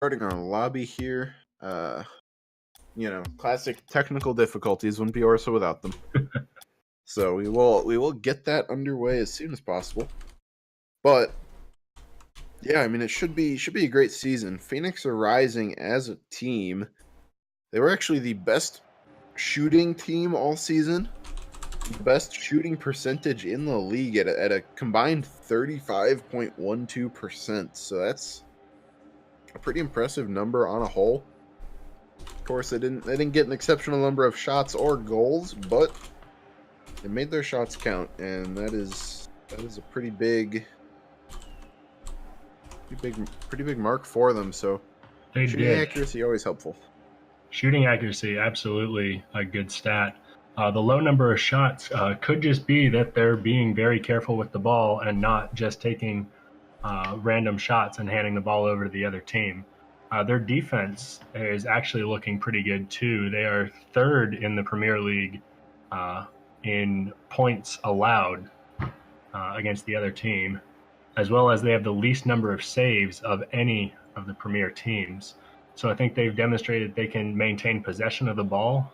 Starting our lobby here. Classic technical difficulties. Wouldn't be ORSA without them. So we will get that underway as soon as possible. But yeah, I mean it should be a great season. Phoenix are rising as a team. They were actually the best shooting team all season. The best shooting percentage in the league at a combined 35.12%. So that's a pretty impressive number on a whole. Of course, they didn't get an exceptional number of shots or goals, but they made their shots count, and that is a pretty big mark for them. So They shooting did. accuracy always helpful. Shooting accuracy, absolutely a good stat. The low number of shots could just be that they're being very careful with the ball and not just taking random shots and handing the ball over to the other team. Their defense is actually looking pretty good too. They are third in the Premier League in points allowed against the other team, as well as they have the least number of saves of any of the Premier teams. So I think they've demonstrated they can maintain possession of the ball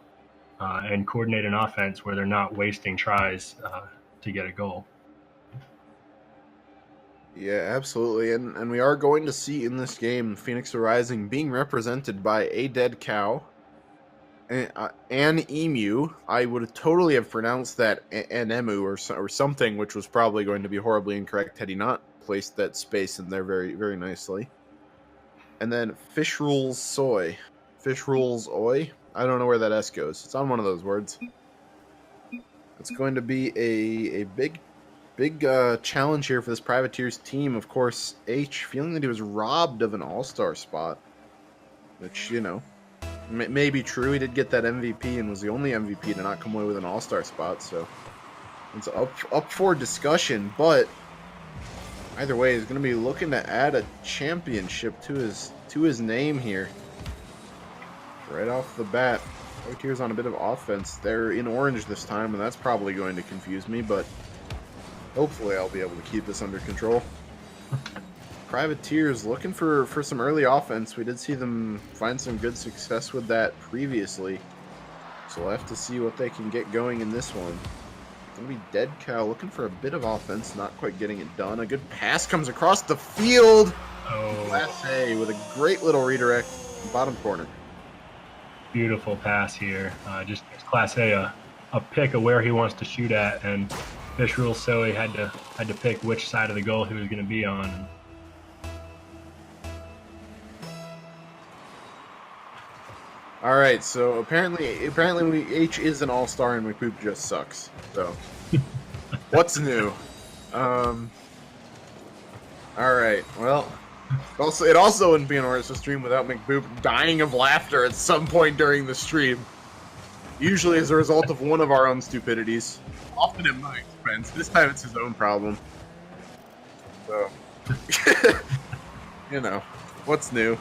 and coordinate an offense where they're not wasting tries to get a goal. Yeah, absolutely. And we are going to see in this game Phoenix Rising being represented by a dead cow, an emu. I would totally have pronounced that an emu or something, which was probably going to be horribly incorrect had he not placed that space in there very, very nicely. And then Fish Rules Soy. Fish Rules Oi. I don't know where that S goes. It's on one of those words. It's going to be a big challenge here for this Privateers team. Of course, H feeling that he was robbed of an all-star spot, which, may be true. He did get that MVP and was the only MVP to not come away with an all-star spot, so it's up for discussion. But either way, he's going to be looking to add a championship to his name here right off the bat. Privateers on a bit of offense. They're in orange this time, and that's probably going to confuse me, but hopefully I'll be able to keep this under control. Privateers looking for some early offense. We did see them find some good success with that previously. So we'll have to see what they can get going in this one. Gonna be Dead Cow looking for a bit of offense, not quite getting it done. A good pass comes across the field. Class A with a great little redirect bottom corner. Beautiful pass here. Just Class A, a pick of where he wants to shoot at, and Fish Rules Soy had to pick which side of the goal he was going to be on. All right, so apparently H is an all-star and McPoop just sucks. So, what's new? All right, well, it also wouldn't be an ORSA stream without McPoop dying of laughter at some point during the stream. Usually as a result of one of our own stupidities. Often at my expense. This time it's his own problem. So, what's new?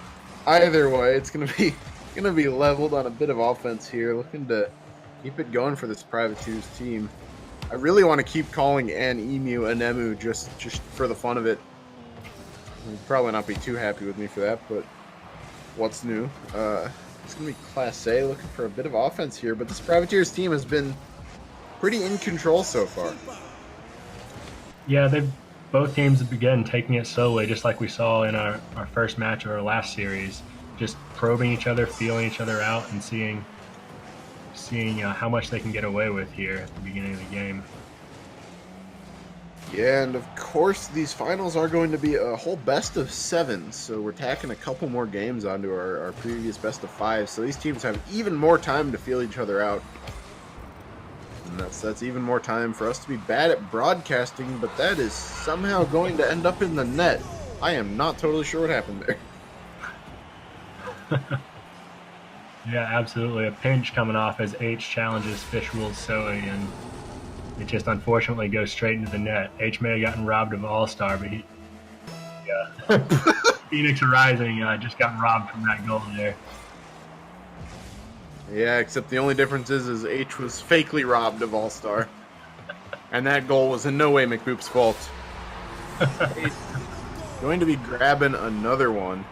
Either way, it's gonna be leveled on a bit of offense here, looking to keep it going for this Privateers team. I really want to keep calling an emu an emu just for the fun of it. You'll probably not be too happy with me for that, but what's new? It's going to be Class A looking for a bit of offense here, but this Privateers team has been pretty in control so far. Yeah, both teams have begun taking it slowly, just like we saw in our first match of our last series. Just probing each other, feeling each other out, and seeing how much they can get away with here at the beginning of the game. Yeah, and of course these finals are going to be a whole best of 7, so we're tacking a couple more games onto our previous best of 5, so these teams have even more time to feel each other out. And that's even more time for us to be bad at broadcasting, but that is somehow going to end up in the net. I am not totally sure what happened there. Yeah, absolutely. A pinch coming off as H challenges Fish Rules Soy, and it just unfortunately goes straight into the net. H may have gotten robbed of All-Star, but Phoenix Rising just got robbed from that goal there. Yeah, except the only difference is H was fakely robbed of All-Star. And that goal was in no way McBoop's fault. Going to be grabbing another one.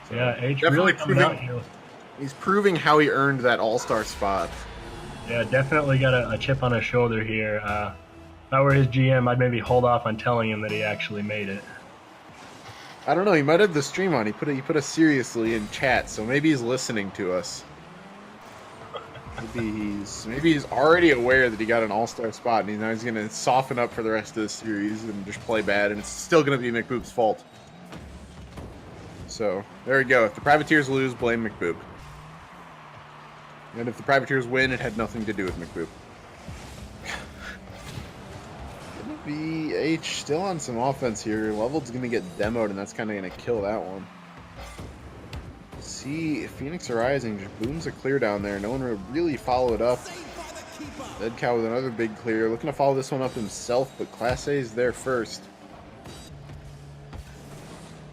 So Yeah, H definitely really coming out proving here. he's proving how he earned that all-star spot. Yeah, definitely got a chip on his shoulder here. If I were his GM, I'd maybe hold off on telling him that he actually made it. I don't know. He might have the stream on. He put us seriously in chat, so maybe he's listening to us. Maybe he's already aware that he got an all-star spot, and now he's gonna soften up for the rest of the series and just play bad, and it's still gonna be McBoop's fault. So there we go. If the Privateers lose, blame McBoop. And if the Privateers win, it had nothing to do with McBoop. Gonna be H still on some offense here. Leveled's gonna get demoed, and that's kind of gonna kill that one. See if Phoenix Rising just booms a clear down there. No one would really follow it up. Dead Cow with another big clear. Looking to follow this one up himself, but Class A is there first.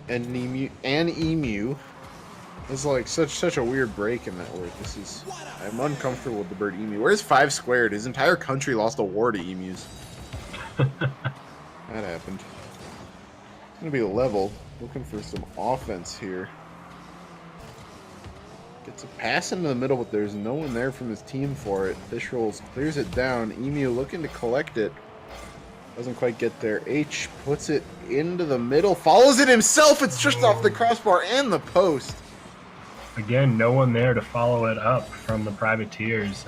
And Emu is like such a weird break in that word. I'm uncomfortable with the bird Emu. Where's 5 squared? His entire country lost a war to emus. That happened. It's gonna be a level. Looking for some offense here. Gets a pass into the middle, but there's no one there from his team for it. Fish rolls, clears it down. Emu looking to collect it. Doesn't quite get there. H puts it into the middle. Follows it himself. It's just off the crossbar and the post. Again, no one there to follow it up from the Privateers.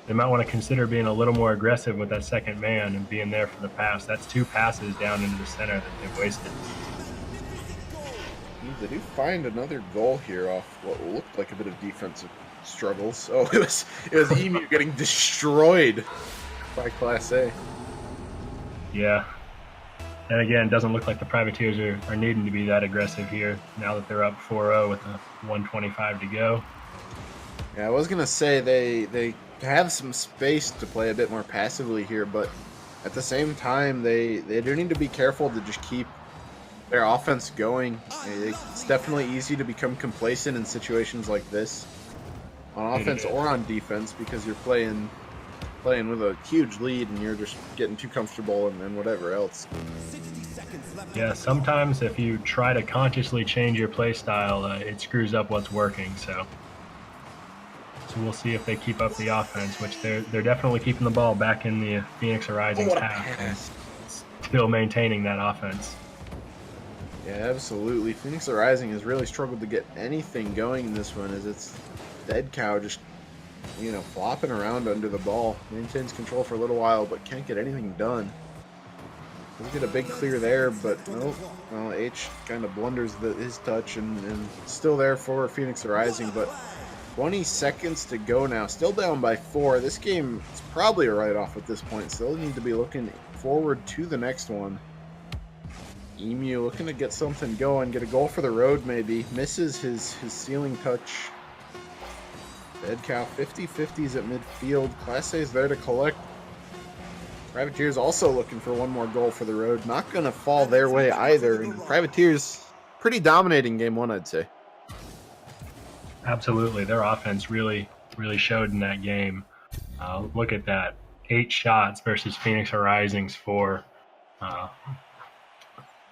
They might want to consider being a little more aggressive with that second man and being there for the pass. That's 2 passes down into the center that they've wasted. They do find another goal here off what looked like a bit of defensive struggles. Oh, it was Emu getting destroyed by Class A. Yeah. And again, it doesn't look like the Privateers are needing to be that aggressive here now that they're up 4-0 with a 125 to go. Yeah, I was going to say they have some space to play a bit more passively here, but at the same time, they do need to be careful to just keep their offense going. It's definitely easy to become complacent in situations like this, on offense or on defense, because you're playing with a huge lead and you're just getting too comfortable and whatever else. Yeah, sometimes if you try to consciously change your play style, it screws up what's working. So we'll see if they keep up the offense, which they're definitely keeping the ball back in the Phoenix Rising's half and still maintaining that offense. Yeah, absolutely. Phoenix Rising has really struggled to get anything going in this one, as it's Dead Cow just, flopping around under the ball. Maintains control for a little while, but can't get anything done. Does get a big clear there, but nope. Well, H kind of blunders his touch and still there for Phoenix Rising, but 20 seconds to go now. Still down by 4. This game is probably a write-off at this point. Still need to be looking forward to the next one. Emu looking to get something going, get a goal for the road maybe. Misses his ceiling touch. Dead Cow 50-50s at midfield. Class A is there to collect. Privateers also looking for one more goal for the road. Not going to fall their way either. And Privateers, pretty dominating game 1, I'd say. Absolutely. Their offense really showed in that game. Look at that. 8 shots versus Phoenix Rising's 4.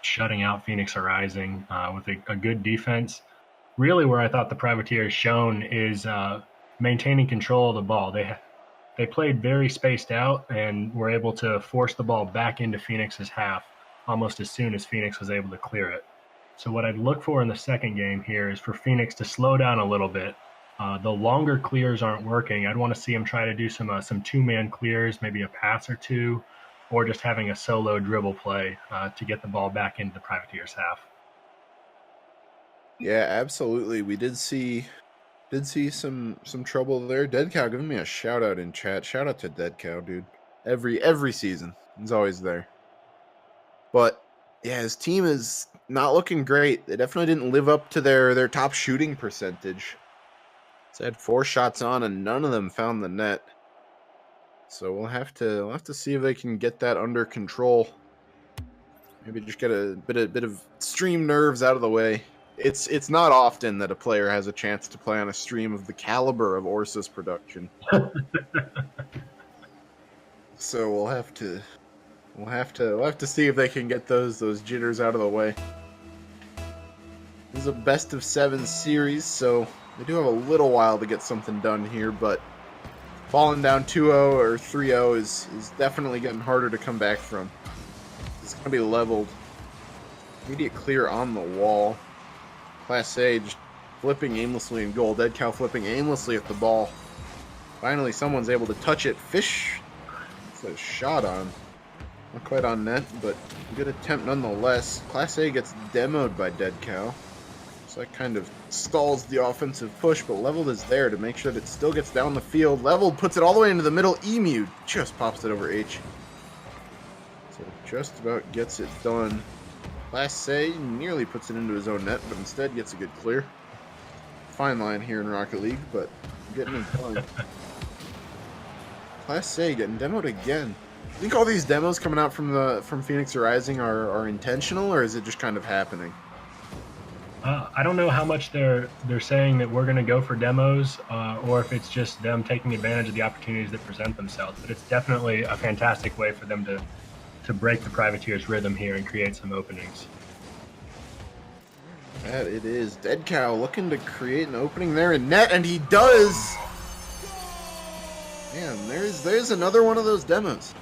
Shutting out Phoenix Rising with a good defense. Really where I thought the Privateers shone is maintaining control of the ball. They played very spaced out and were able to force the ball back into Phoenix's half almost as soon as Phoenix was able to clear it. So what I'd look for in the second game here is for Phoenix to slow down a little bit. The longer clears aren't working. I'd want to see them try to do some 2-man clears, maybe a pass or two, or just having a solo dribble play to get the ball back into the Privateers' half. Yeah, absolutely. We did see some trouble there. Dead Cow giving me a shout out in chat. Shout out to Dead Cow, dude. Every season, he's always there. But yeah, his team is not looking great. They definitely didn't live up to their top shooting percentage. They had 4 shots on and none of them found the net. So we'll have to see if they can get that under control. Maybe just get a bit of stream nerves out of the way. It's not often that a player has a chance to play on a stream of the caliber of ORSA's production. So we'll have to see if they can get those jitters out of the way. This is a best of 7 series, so they do have a little while to get something done here, but falling down 2-0 or 3-0 is definitely getting harder to come back from. It's going to be leveled. Immediate clear on the wall. Class A just flipping aimlessly in goal. Dead Cow flipping aimlessly at the ball. Finally, someone's able to touch it. Fish. It's a shot on. Not quite on net, but a good attempt nonetheless. Class A gets demoed by Dead Cow. So that kind of stalls the offensive push, but Leveled is there to make sure that it still gets down the field. Leveled puts it all the way into the middle. Emu just pops it over H. So just about gets it done. Class A nearly puts it into his own net, but instead gets a good clear. Fine line here in Rocket League, but getting it done. Class A getting demoed again. I think all these demos coming out from Phoenix Rising are intentional, or is it just kind of happening? I don't know how much they're saying that we're going to go for demos, or if it's just them taking advantage of the opportunities that present themselves. But it's definitely a fantastic way for them to break the Privateers' rhythm here and create some openings. That it is. Dead Cow looking to create an opening there in net, and he does! Man, there's another one of those demos.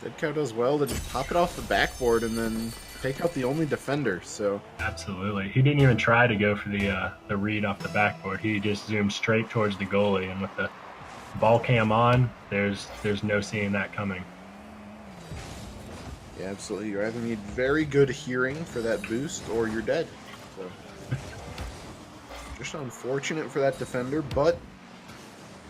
Dead Cow does well to just pop it off the backboard and then take out the only defender. So absolutely, he didn't even try to go for the read off the backboard. He just zoomed straight towards the goalie, and with the ball cam on, there's no seeing that coming. Yeah, absolutely. You either need very good hearing for that boost, or you're dead. So just unfortunate for that defender, but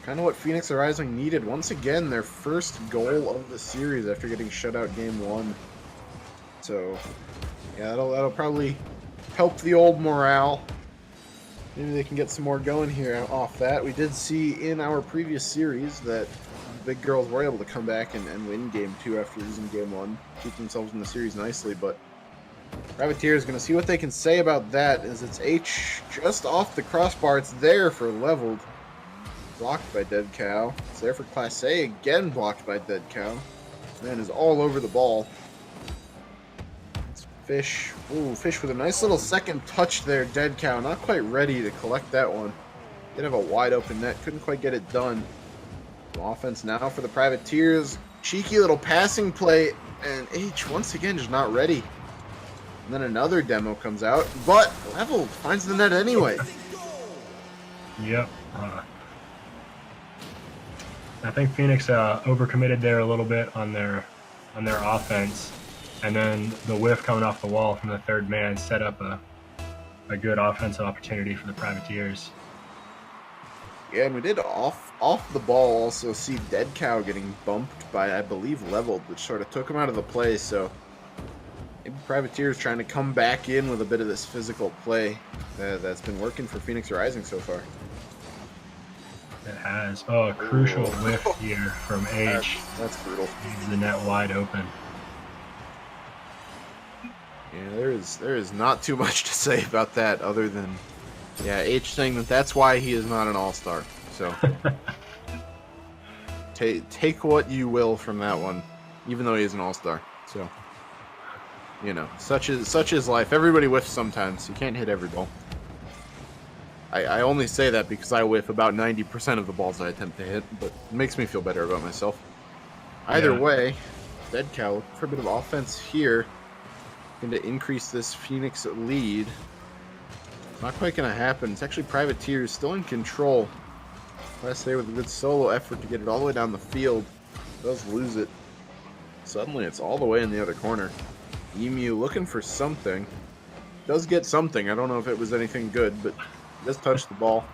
kind of what Phoenix Rising needed. Once again, their first goal of the series after getting shut out game 1. So, yeah, that'll probably help the old morale. Maybe they can get some more going here off that. We did see in our previous series that the big girls were able to come back and win game 2 after losing game 1. Keep themselves in the series nicely, but Privateer is going to see what they can say about that, as it's H just off the crossbar. It's there for Leveled. Blocked by Dead Cow. It's there for Class A. Again blocked by Dead Cow. Man is all over the ball. It's Fish. Ooh, Fish with a nice little second touch there. Dead Cow not quite ready to collect that one. Did have a wide open net. Couldn't quite get it done. Some offense now for the Privateers. Cheeky little passing play. And H once again just not ready. And then another demo comes out. But Leveled finds the net anyway. Yep. I think Phoenix overcommitted there a little bit on their offense, and then the whiff coming off the wall from the third man set up a good offensive opportunity for the Privateers. Yeah, and we did off the ball also see Dead Cow getting bumped by, I believe, Leveled, which sort of took him out of the play. So maybe Privateers trying to come back in with a bit of this physical play that's been working for Phoenix Rising so far. It has. Oh, a crucial whiff here from H. That's brutal. Leaves the net wide open. Yeah, there is not too much to say about that other than, yeah, H saying that's why he is not an all-star. So take what you will from that one, even though he is an all-star. So, you know, such is life. Everybody whiffs sometimes. You can't hit every ball. I only say that because I whiff about 90% of the balls I attempt to hit, but it makes me feel better about myself. Either way, Dead Cow looking for a bit of offense here. Looking to increase this Phoenix lead. It's not quite going to happen. It's actually Privateers still in control. Class A with a good solo effort to get it all the way down the field. Does lose it. Suddenly it's all the way in the other corner. Emu looking for something. Does get something. I don't know if it was anything good, but does touch the ball.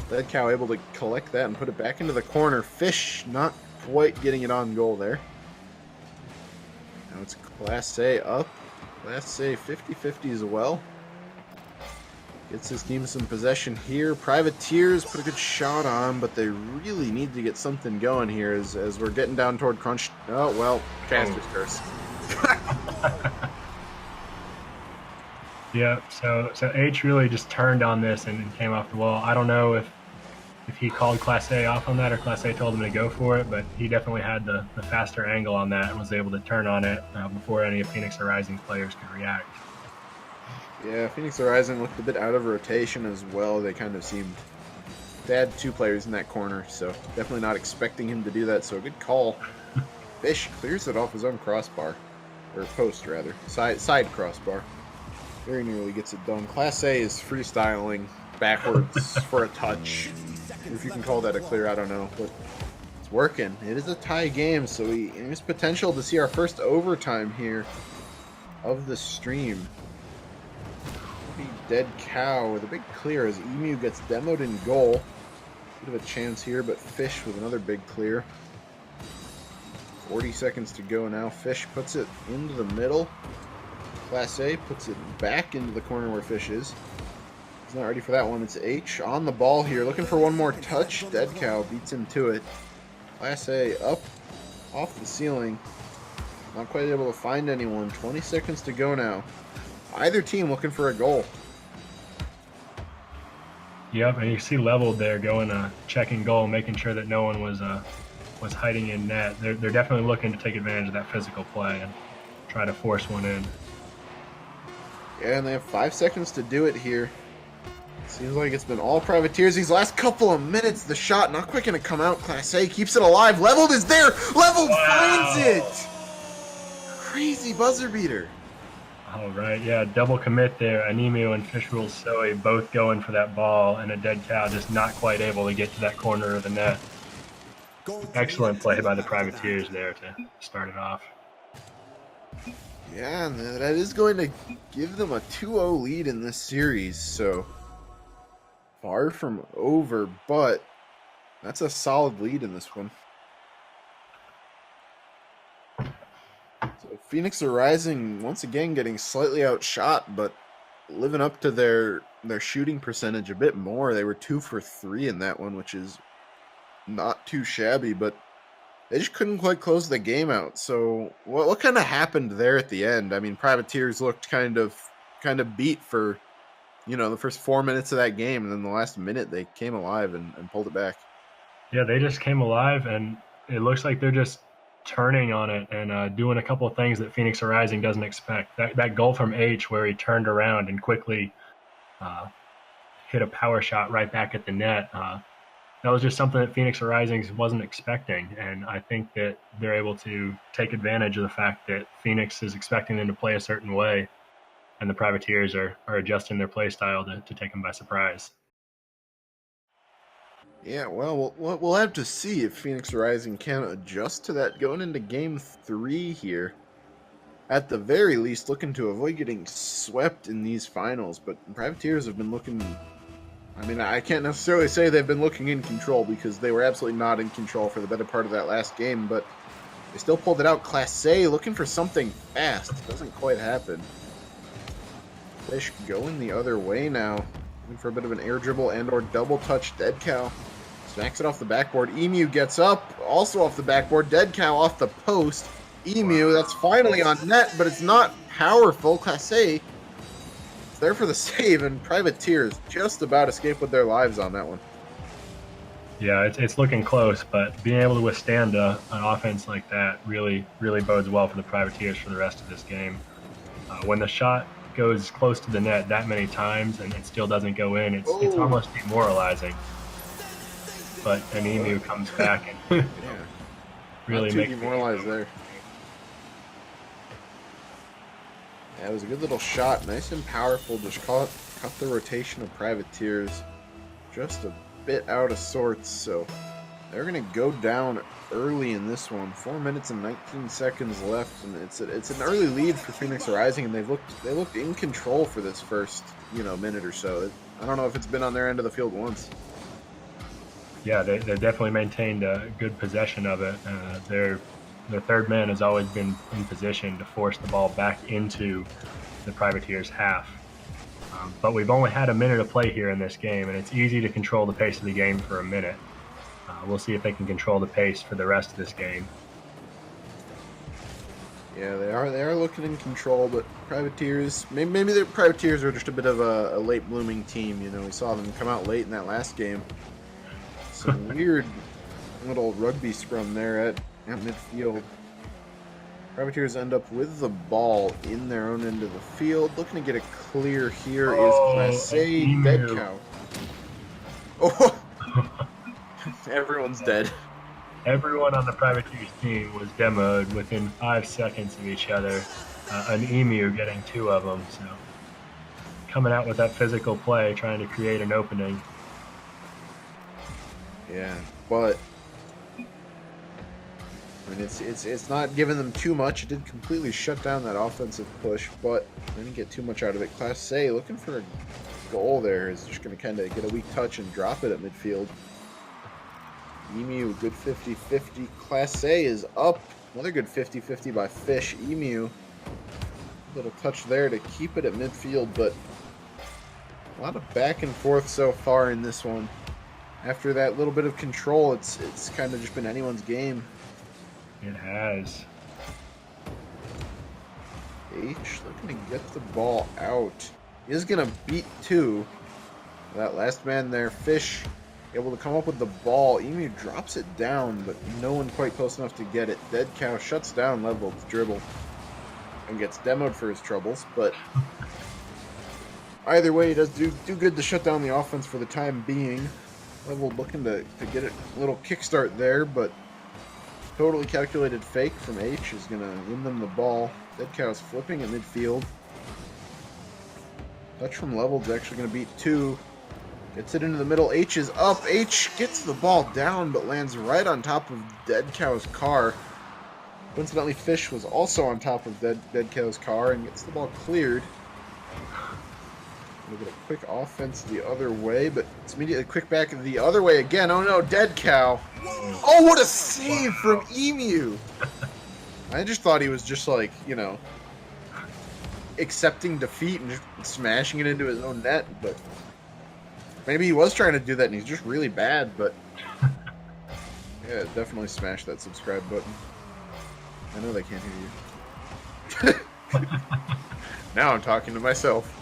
Dead Cow able to collect that and put it back into the corner. Fish not quite getting it on goal there. Now it's Class A up. Class A 50-50 as well. Gets his team some possession here. Privateers put a good shot on, but they really need to get something going here as we're getting down toward crunch. Oh, well, Caster's curse. Yeah, so H really just turned on this and came off the wall. I don't know if if he called Class A off on that or Class A told him to go for it, but he definitely had the faster angle on that and was able to turn on it before any of Phoenix Rising's players could react. Yeah, Phoenix Rising looked a bit out of rotation as well. They kind of seemed they had 2 players in that corner, so definitely not expecting him to do that. So a good call. Fish clears it off his own crossbar, or post rather, side crossbar. Very nearly gets it done. Class A is freestyling backwards for a touch. If you can call that a clear, I don't know, but it's working. It is a tie game, so there's potential to see our first overtime here of the stream. Dead Cow with a big clear as Emu gets demoed in goal. Bit of a chance here, but Fish with another big clear. 40 seconds to go now. Fish puts it into the middle. Class A puts it back into the corner where Fish is. He's not ready for that one. It's H on the ball here, looking for one more touch. Dead Cow beats him to it. Class A up off the ceiling. Not quite able to find anyone. 20 seconds to go now. Either team looking for a goal. Yep, and you see leveled there going checking goal, making sure that no one was hiding in net. They're definitely looking to take advantage of that physical play and try to force one in. Yeah, and they have 5 seconds to do it here. Seems like it's been all Privateers these last couple of minutes. The shot not quite going to come out. Class A keeps it alive. Leveled is there. Leveled finds it. Crazy buzzer beater. All right, yeah, double commit there. Anemu and Fish Rules Soe both going for that ball, and a Dead Cow just not quite able to get to that corner of the net. Excellent play by the Privateers there to start it off. Yeah, and that is going to give them a 2-0 lead in this series, so far from over, but that's a solid lead in this one. So Phoenix Rising once again getting slightly outshot, but living up to their shooting percentage a bit more. They were 2 for 3 in that one, which is not too shabby, but they just couldn't quite close the game out. So what kind of happened there at the end? I mean, Privateers looked kind of beat for, the first 4 minutes of that game, and then the last minute they came alive and pulled it back. Yeah, they just came alive, and it looks like they're just turning on it and doing a couple of things that Phoenix Rising doesn't expect. That goal from H where he turned around and quickly hit a power shot right back at the net. That was just something that Phoenix Rising wasn't expecting, and I think that they're able to take advantage of the fact that Phoenix is expecting them to play a certain way, and the Privateers are adjusting their play style to take them by surprise. Yeah, well, we'll have to see if Phoenix Rising can adjust to that going into Game 3 here. At the very least, looking to avoid getting swept in these finals, but Privateers have been looking... I mean, I can't necessarily say they've been looking in control because they were absolutely not in control for the better part of that last game, but they still pulled it out. Class A looking for something fast. Doesn't quite happen. Fish going the other way now. Looking for a bit of an air dribble and or double touch. Dead Cow smacks it off the backboard. Emu gets up, also off the backboard. Dead Cow off the post. Emu, that's finally on net, but it's not powerful. Class A is there for the save, and Privateers just about escaped with their lives on that one. Yeah, it's looking close, but being able to withstand an offense like that really bodes well for the Privateers for the rest of this game. When the shot goes close to the net that many times and it still doesn't go in, it's almost demoralizing. But an Emu comes back and really makes demoralized there. Yeah, it was a good little shot, nice and powerful. Just cut the rotation of Privateers just a bit out of sorts. So they're gonna go down early in this one. 4 minutes and 19 seconds left, and it's an early lead for Phoenix Rising, and they looked in control for this first minute or so. I don't know if it's been on their end of the field once. Yeah, they definitely maintained a good possession of it. Their third man has always been in position to force the ball back into the Privateers' half. But we've only had a minute of play here in this game, and it's easy to control the pace of the game for a minute. We'll see if they can control the pace for the rest of this game. Yeah, they are looking in control, but Privateers, maybe the Privateers are just a bit of a late blooming team. We saw them come out late in that last game. some weird little rugby scrum there at midfield. Privateers end up with the ball in their own end of the field. Looking to get a clear here is Oh, Class an A Dead emu. Cow. Oh, everyone's dead. Everyone on the Privateers team was demoed within 5 seconds of each other. An emu getting two of them. So coming out with that physical play, trying to create an opening. Yeah, but I mean, it's not giving them too much. It did completely shut down that offensive push, but didn't get too much out of it. Class A looking for a goal there is just going to kind of get a weak touch and drop it at midfield. Emu, good 50-50. Class A is up. Another good 50-50 by Fish. Emu, little touch there to keep it at midfield, but a lot of back and forth so far in this one. After that little bit of control, it's kind of just been anyone's game. It has. H looking to get the ball out. He is going to beat two. That last man there, Fish, able to come up with the ball. Emu drops it down, but no one quite close enough to get it. Dead Cow shuts down Level's dribble and gets demoed for his troubles, but either way, he does do good to shut down the offense for the time being. Level looking to get a little kickstart there, but totally calculated fake from H is going to win them the ball. Dead Cow's flipping at midfield. Touch from Level's actually going to beat two. Gets it into the middle. H is up. H gets the ball down, but lands right on top of Dead Cow's car. Coincidentally, Fish was also on top of Dead Cow's car and gets the ball cleared. We'll get a quick offense the other way, but it's immediately quick back the other way again. Oh no, Dead Cow. Oh, what a save from Emu. I just thought he was just like, you know, accepting defeat and just smashing it into his own net, but maybe he was trying to do that and he's just really bad, but yeah, definitely smash that subscribe button. I know they can't hear you. Now I'm talking to myself.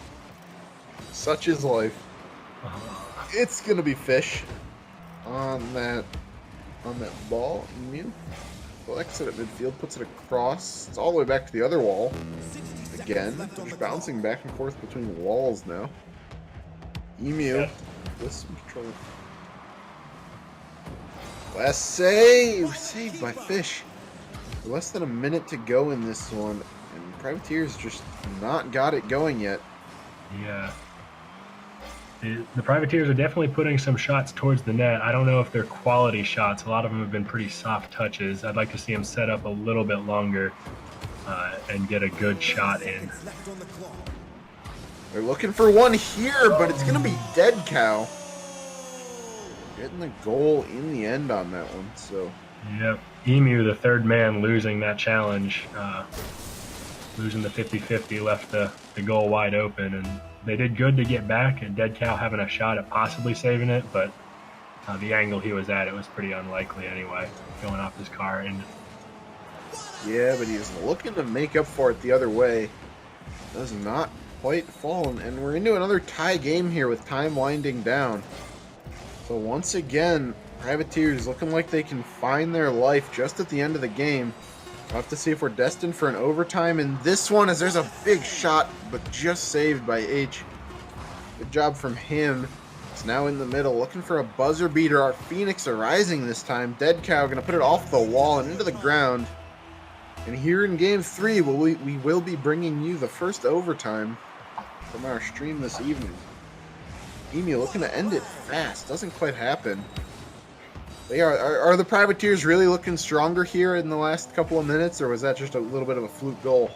Such is life. It's gonna be Fish on that ball. Emu collects it at midfield, puts it across. It's all the way back to the other wall. Again, just bouncing back and forth between walls now. Emu with some control. Last save! Saved by Fish. Less than a minute to go in this one, and Privateers just not got it going yet. Yeah. The Privateers are definitely putting some shots towards the net. I don't know if they're quality shots. A lot of them have been pretty soft touches. I'd like to see them set up a little bit longer and get a good shot in. They're looking for one here, but it's going to be Dead Cow. Getting the goal in the end on that one, so. Yep. Emu, the third man, losing that challenge. Losing the 50-50 left the goal wide open, and they did good to get back, and Dead Cow having a shot at possibly saving it, but the angle he was at, it was pretty unlikely anyway, going off his car. And yeah, but he's looking to make up for it the other way. Does not quite fall, and we're into another tie game here with time winding down. So once again, Privateers looking like they can find their life just at the end of the game. We'll have to see if we're destined for an overtime in this one, as there's a big shot, but just saved by H. Good job from him. It's now in the middle, looking for a buzzer beater. Our Phoenix are rising this time. Dead Cow going to put it off the wall and into the ground. And here in Game 3, we will be bringing you the first overtime from our stream this evening. Emu looking to end it fast. Doesn't quite happen. They are the Privateers really looking stronger here in the last couple of minutes, or was that just a little bit of a fluke goal?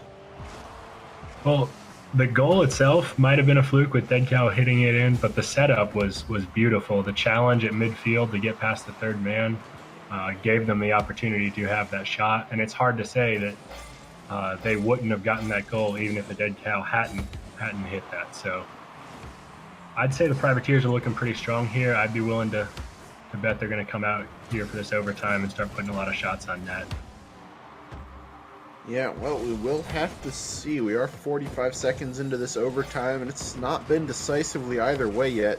well, the goal itself might have been a fluke with Dead Cow hitting it in, but the setup was beautiful. The challenge at midfield to get past the third man gave them the opportunity to have that shot, and it's hard to say that they wouldn't have gotten that goal even if the Dead Cow hadn't hit that. So I'd say the Privateers are looking pretty strong here. I'd be willing to bet they're going to come out here for this overtime and start putting a lot of shots on net. Yeah, well, we will have to see. We are 45 seconds into this overtime, and it's not been decisively either way yet.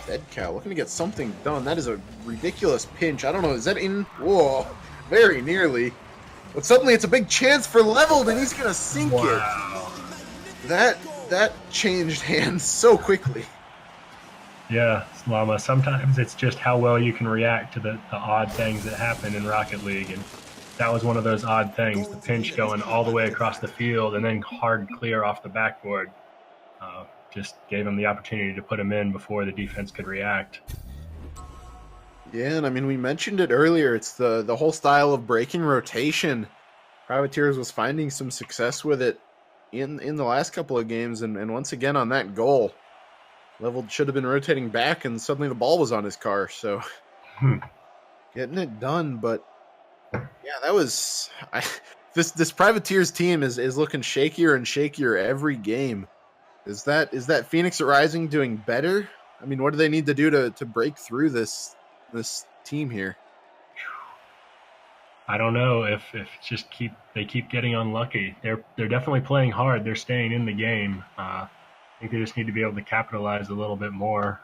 Dead Cow looking to get something done. That is a ridiculous pinch. I don't know. Is that in? Whoa. Very nearly. But suddenly it's a big chance for leveled, and he's going to sink it. Wow. That changed hands so quickly. Yeah, Llama, sometimes it's just how well you can react to the odd things that happen in Rocket League. And that was one of those odd things, the pinch going all the way across the field and then hard clear off the backboard. Just gave him the opportunity to put him in before the defense could react. Yeah, and I mean, we mentioned it earlier. It's the whole style of breaking rotation. Privateers was finding some success with it in the last couple of games, and once again on that goal. Leveled should have been rotating back, and suddenly the ball was on his car, so getting it done. But yeah, that was this Privateers team is looking shakier and shakier every game. Is that Phoenix Rising doing better? I mean, what do they need to do to break through this team here? I don't know if just they keep getting unlucky. They're definitely playing hard. They're staying in the game. I think they just need to be able to capitalize a little bit more.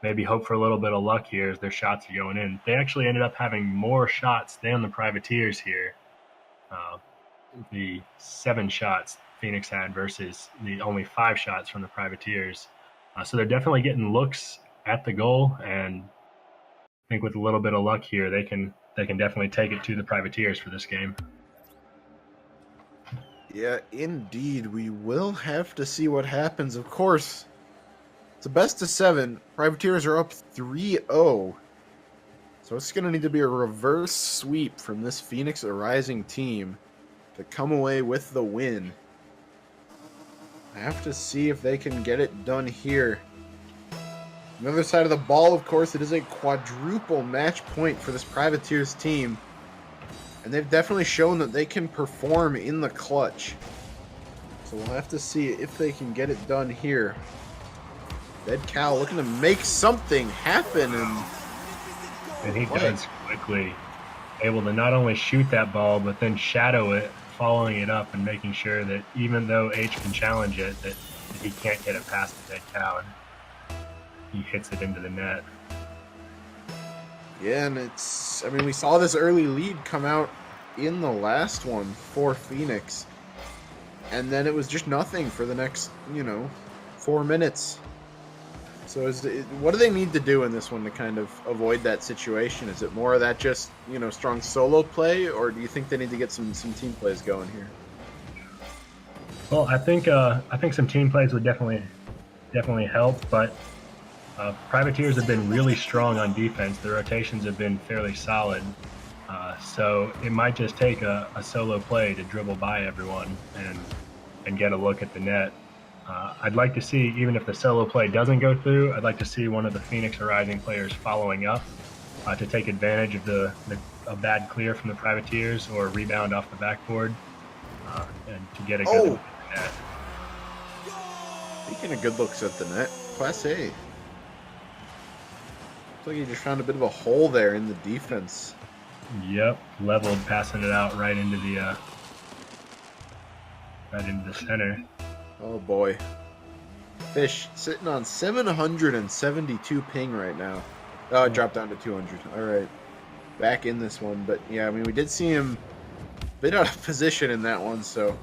Maybe hope for a little bit of luck here as their shots are going in. They actually ended up having more shots than the Privateers here. The 7 shots Phoenix had versus the only 5 shots from the Privateers. So they're definitely getting looks at the goal, and I think with a little bit of luck here, they can definitely take it to the Privateers for this game. Yeah, indeed. We will have to see what happens. Of course, it's a best of 7. Privateers are up 3-0. So it's going to need to be a reverse sweep from this Phoenix Rising team to come away with the win. I have to see if they can get it done here. On the other side of the ball, of course, it is a quadruple match point for this Privateers team. And they've definitely shown that they can perform in the clutch. So we'll have to see if they can get it done here. Dead Cow looking to make something happen. And he does quickly. Able to not only shoot that ball, but then shadow it, following it up and making sure that even though H can challenge it, that he can't get it past the Dead Cow. And he hits it into the net. Yeah, and I mean, we saw this early lead come out in the last one for Phoenix. And then it was just nothing for the next, 4 minutes. So what do they need to do in this one to kind of avoid that situation? Is it more of that just, strong solo play, or do you think they need to get some team plays going here? Well, I think some team plays would definitely help, but Privateers have been really strong on defense. The rotations have been fairly solid. So it might just take a solo play to dribble by everyone and get a look at the net. I'd like to see, even if the solo play doesn't go through, I'd like to see one of the Phoenix Rising players following up to take advantage of a bad clear from the Privateers or a rebound off the backboard and to get a good look at the net. Speaking of good looks at the net, Class A. Looks like he just found a bit of a hole there in the defense. Yep, leveled, passing it out right into the center. Oh boy. Fish sitting on 772 ping right now. Oh, it dropped down to 200. Alright. Back in this one. But yeah, I mean, we did see him a bit out of position in that one, so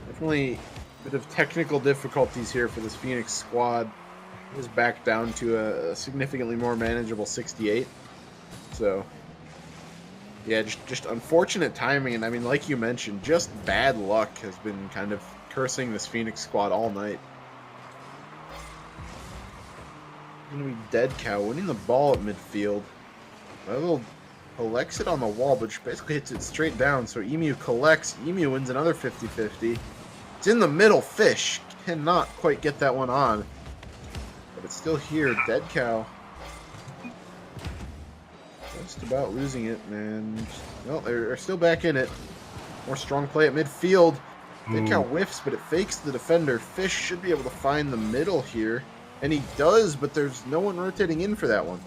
definitely a bit of technical difficulties here for this Phoenix squad. It is back down to a significantly more manageable 68. So yeah, just unfortunate timing, and I mean, like you mentioned, just bad luck has been kind of cursing this Phoenix squad all night. Gonna be Dead Cow winning the ball at midfield. Level collects it on the wall, but basically hits it straight down. So Emu collects. Emu wins another 50-50. It's in the middle. Fish cannot quite get that one on, but it's still here. Dead Cow just about losing it, man. Well, they're still back in it. More strong play at midfield. Dead Cow whiffs, but it fakes the defender. Fish should be able to find the middle here. And he does, but there's no one rotating in for that one.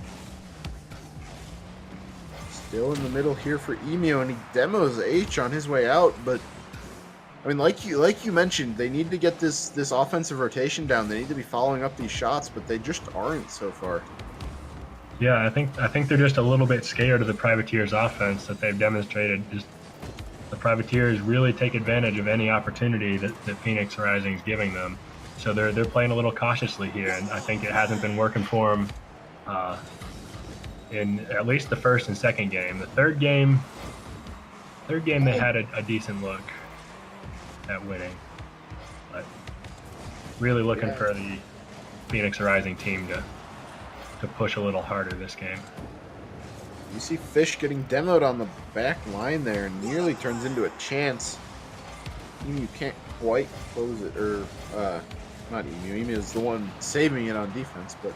Still in the middle here for Emu, and he demos H on his way out, but I mean, like you mentioned, they need to get this offensive rotation down. They need to be following up these shots, but they just aren't so far. Yeah, I think they're just a little bit scared of the Privateers' offense that they've demonstrated. Just the Privateers really take advantage of any opportunity that Phoenix Rising is giving them. So they're playing a little cautiously here, and I think it hasn't been working for them uh, in at least the first and second game. The third game they had a decent look at winning, but really looking Yeah. for the Phoenix Rising team to push a little harder this game. You see Fish getting demoed on the back line there, and nearly turns into a chance. Emu can't quite close it, or not Emu. Emu is the one saving it on defense, but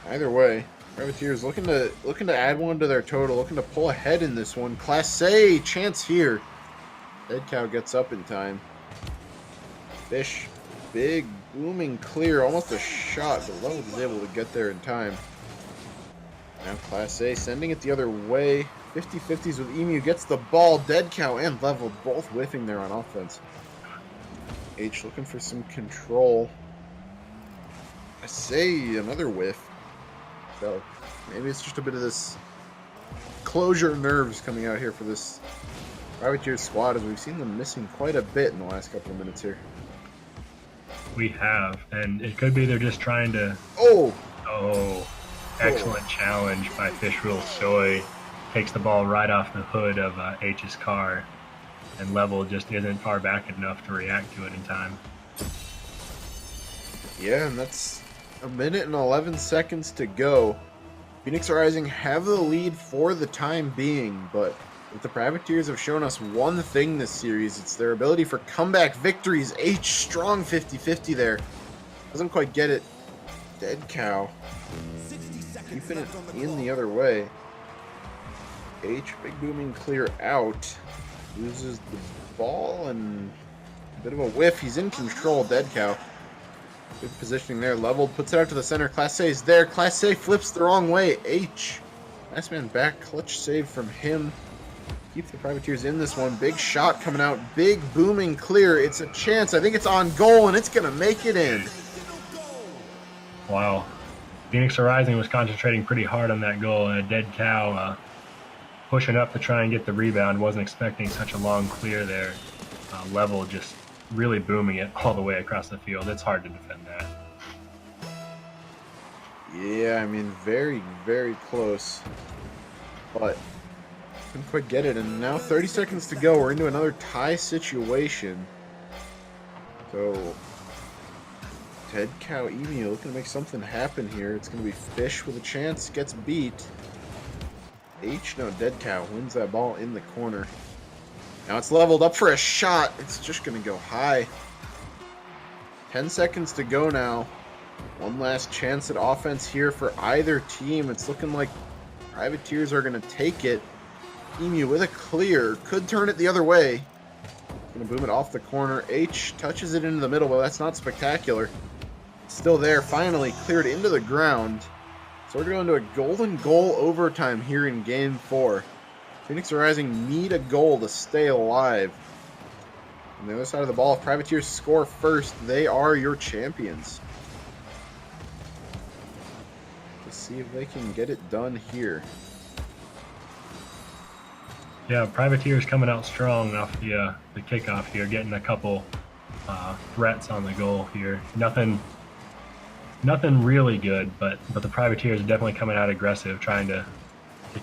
either way, Privateers looking to add one to their total, looking to pull ahead in this one. Class A chance here. Dead Cow gets up in time. Fish, big booming clear, almost a shot, but Level is able to get there in time. Now Class A sending it the other way. 50-50s with Emu, gets the ball. Dead Cow and Level both whiffing there on offense. H looking for some control. I say another whiff. So maybe it's just a bit of this closure nerves coming out here for this Privateer squad, as we've seen them missing quite a bit in the last couple of minutes here. We have, and it could be they're just trying to. Oh, Excellent challenge by Fish Rule Soy. Takes the ball right off the hood of H's car, and Level just isn't far back enough to react to it in time. yeah, and that's a minute and 11 seconds to go. Phoenix Rising have the lead for the time being, but if the Privateers have shown us one thing this series, it's their ability for comeback victories. H strong 50-50 there. Doesn't quite get it. Dead Cow keeping it in the other way. H, big booming clear out. Loses the ball and a bit of a whiff. He's in control, Dead Cow. Good positioning there. Leveled, puts it out to the center. Class A is there. Class A flips the wrong way. H, last man back. Clutch save from him. Keep the Privateers in this one. Big shot coming out. Big booming clear. It's a chance. I think it's on goal, and it's going to make it in. Wow. Phoenix Rising was concentrating pretty hard on that goal, and a Dead Cow pushing up to try and get the rebound. Wasn't expecting such a long clear there. Level just really booming it all the way across the field. It's hard to defend that. Yeah, I mean, very, very close. But couldn't quite get it. And now 30 seconds to go. We're into another tie situation. So Dead Cow Emu looking to make something happen here. It's going to be Fish with a chance. Gets beat. Dead Cow wins that ball in the corner. Now it's leveled up for a shot. It's just going to go high. 10 seconds to go now. One last chance at offense here for either team. It's looking like Privateers are going to take it. Emu with a clear. Could turn it the other way. Going to boom it off the corner. H touches it into the middle, but that's not spectacular. Still there. Finally cleared into the ground. So we're going to a golden goal overtime here in Game 4. Phoenix Rising need a goal to stay alive. On the other side of the ball, if Privateers score first, they are your champions. Let's see if they can get it done here. Yeah, Privateers coming out strong off the kickoff here, getting a couple threats on the goal here. Nothing really good, but the Privateers are definitely coming out aggressive, trying to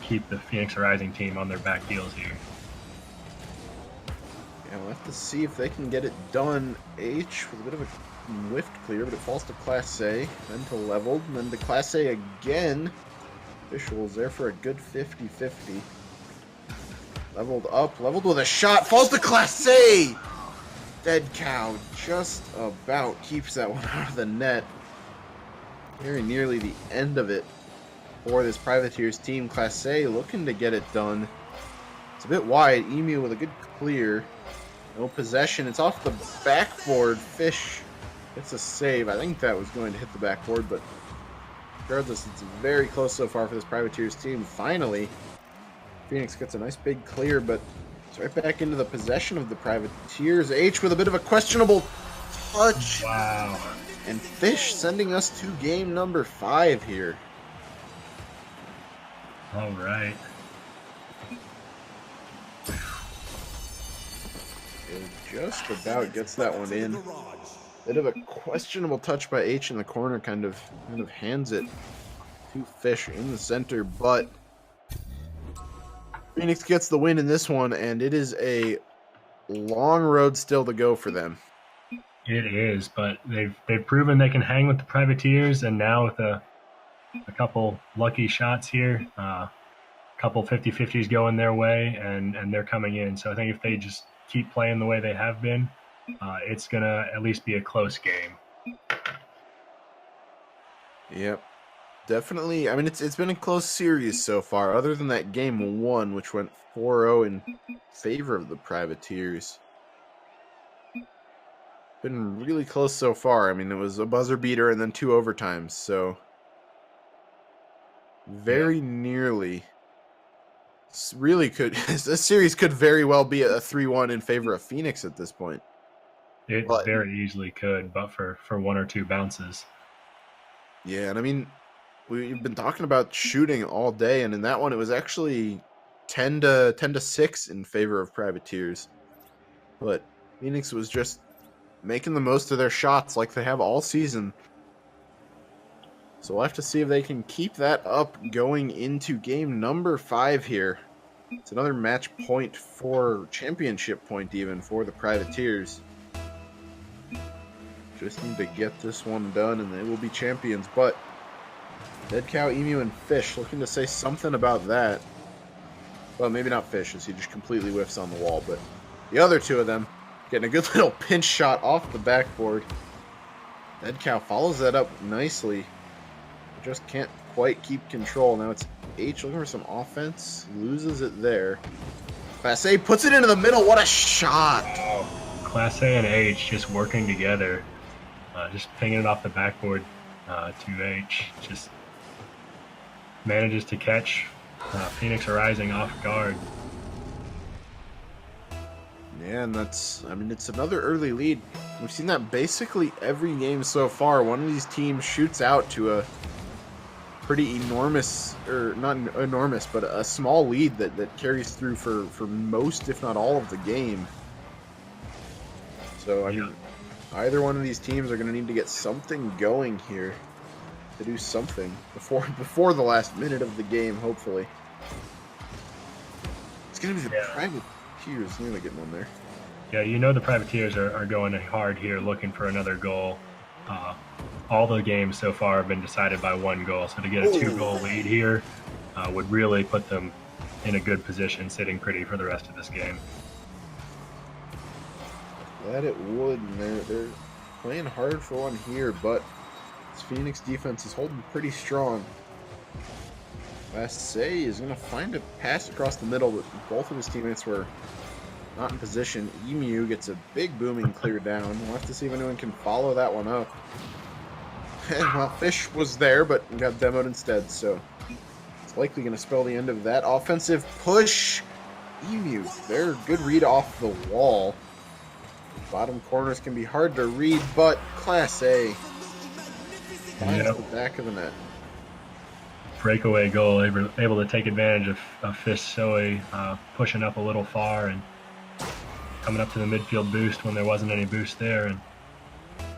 keep the Phoenix Rising team on their back heels here. Yeah, we'll have to see if they can get it done. H with a bit of a whiffed clear, but it falls to Class A, then to Leveled, and then to Class A again. Officials there for a good 50-50. Leveled up, leveled with a shot, falls to Class A! Dead Cow just about keeps that one out of the net. Very nearly the end of it for this Privateers team. Class A looking to get it done. It's a bit wide. Emu with a good clear. No possession. It's off the backboard. Fish gets a save. I think that was going to hit the backboard, but regardless, it's very close so far for this Privateers team. Finally, Phoenix gets a nice big clear, but It's right back into the possession of the Privateers. H with a bit of a questionable touch. Wow. And Fish sending us to game number 5 here. All right. It just about gets that one in. Bit of a questionable touch by H in the corner, kind of hands it to Fish in the center, but Phoenix gets the win in this one, and it is a long road still to go for them. It is, but they've proven they can hang with the Privateers, and now with a couple lucky shots here, a couple 50-50s going their way, and they're coming in. So I think if they just keep playing the way they have been, it's going to at least be a close game. Yep. Definitely. I mean, it's been a close series so far, other than that game 1, which went 4-0 in favor of the Privateers. Been really close so far. I mean, it was a buzzer beater and then 2 overtimes, so very nearly. Really could this series could very well be a 3-1 in favor of Phoenix at this point. It very easily could, but for 1 or 2 bounces. Yeah, and I mean, we've been talking about shooting all day, and in that one, it was actually 10 to 6 in favor of Privateers. But Phoenix was just making the most of their shots like they have all season. So we'll have to see if they can keep that up going into game number 5 here. It's another match point for championship point even for the Privateers. Just need to get this one done and they will be champions. But Dead Cow, Emu, and Fish looking to say something about that. Well, maybe not Fish, as he just completely whiffs on the wall, but the other 2 of them getting a good little pinch shot off the backboard. Dead Cow follows that up nicely. Just can't quite keep control. Now it's H looking for some offense. Loses it there. Class A puts it into the middle. What a shot! Wow. Class A and H just working together. Just pinging it off the backboard to H. Just manages to catch Phoenix Rising off guard. Yeah, and that's, I mean, it's another early lead. We've seen that basically every game so far. One of these teams shoots out to a pretty enormous, or not enormous, but a small lead that carries through for most, if not all, of the game. So, I mean, either one of these teams are going to need to get something going here to do something before the last minute of the game, hopefully. It's going to be the Privateers nearly getting one there. Yeah, you know the Privateers are going hard here, looking for another goal. All the games so far have been decided by 1 goal, so to get a 2-goal lead here would really put them in a good position, sitting pretty for the rest of this game. That it would, and they're playing hard for one here, but this Phoenix defense is holding pretty strong. Class A is going to find a pass across the middle, but both of his teammates were not in position. Emu gets a big booming clear down. We'll have to see if anyone can follow that one up. And, well, Fish was there, but got demoed instead, so it's likely going to spell the end of that offensive push. Emu, they're good read off the wall. Bottom corners can be hard to read, but Class A finds the back of the net. Breakaway goal, able to take advantage of Fish Soe pushing up a little far and coming up to the midfield boost when there wasn't any boost there, and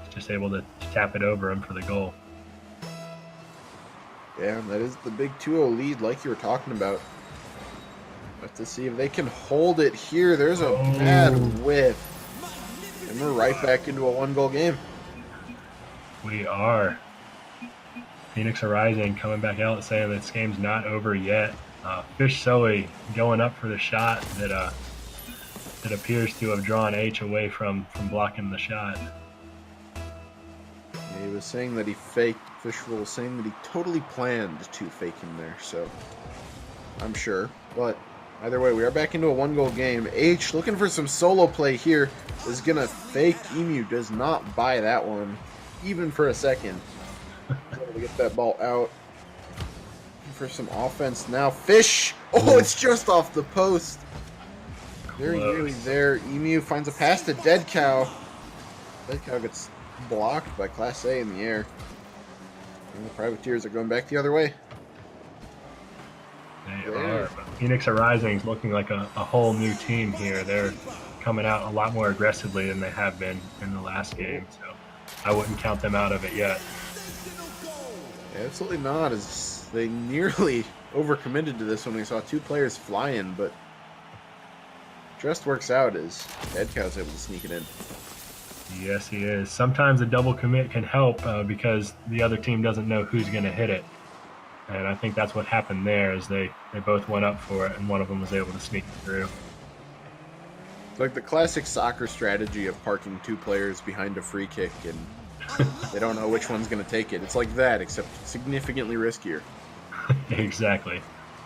just able to tap it over him for the goal. Yeah, that is the big 2-0 lead like you were talking about. Have to see if they can hold it here. There's a bad whiff. And we're right back into a 1-goal game. We are. Phoenix Rising coming back out saying this game's not over yet. Fish Soe going up for the shot that appears to have drawn H away from blocking the shot. Yeah, he was saying that he faked. Fish was saying that he totally planned to fake him there, so I'm sure. But either way, we are back into a 1-goal game. H looking for some solo play here. Is going to fake. Emu does not buy that one, even for a second. Able to get that ball out. Looking for some offense now. Fish! Oh, it's just off the post. Very nearly Close. there. Emu finds a pass to Dead Cow. Dead Cow gets blocked by Class A in the air. And the Privateers are going back the other way. They There. are. But Phoenix Rising is looking like a whole new team here. They're coming out a lot more aggressively than they have been in the last Oh, game. So I wouldn't count them out of it yet. absolutely not. As they nearly overcommitted to this when we saw two players fly in, but just works out as Dead Cow's able to sneak it in. Yes, he is. Sometimes a double commit can help because the other team doesn't know who's going to hit it. And I think that's what happened there is they both went up for it and one of them was able to sneak through. It's like the classic soccer strategy of parking two players behind a free kick and they don't know which one's going to take it. It's like that, except significantly riskier. Exactly.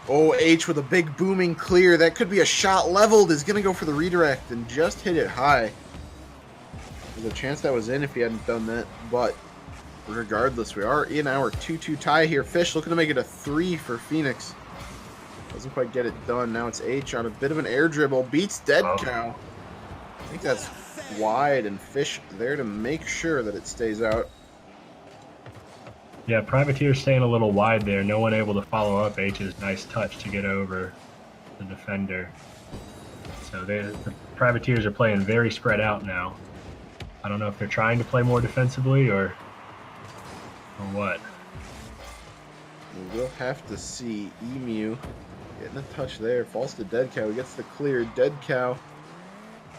Oh, H with a big booming clear. That could be a shot leveled. Is going to go for the redirect and just hit it high. There's a chance that was in if he hadn't done that. But regardless, we are in our 2-2 tie here. Fish looking to make it a 3 for Phoenix. Doesn't quite get it done. Now it's H on a bit of an air dribble. Beats Dead Cow. I think that's wide, and Fish there to make sure that it stays out. Yeah, Privateer staying a little wide there. No one able to follow up H's nice touch to get over the defender. So the Privateers are playing very spread out now. I don't know if they're trying to play more defensively or what. We will have to see. Emu getting a touch there. Falls to Dead Cow. He gets the clear. Dead Cow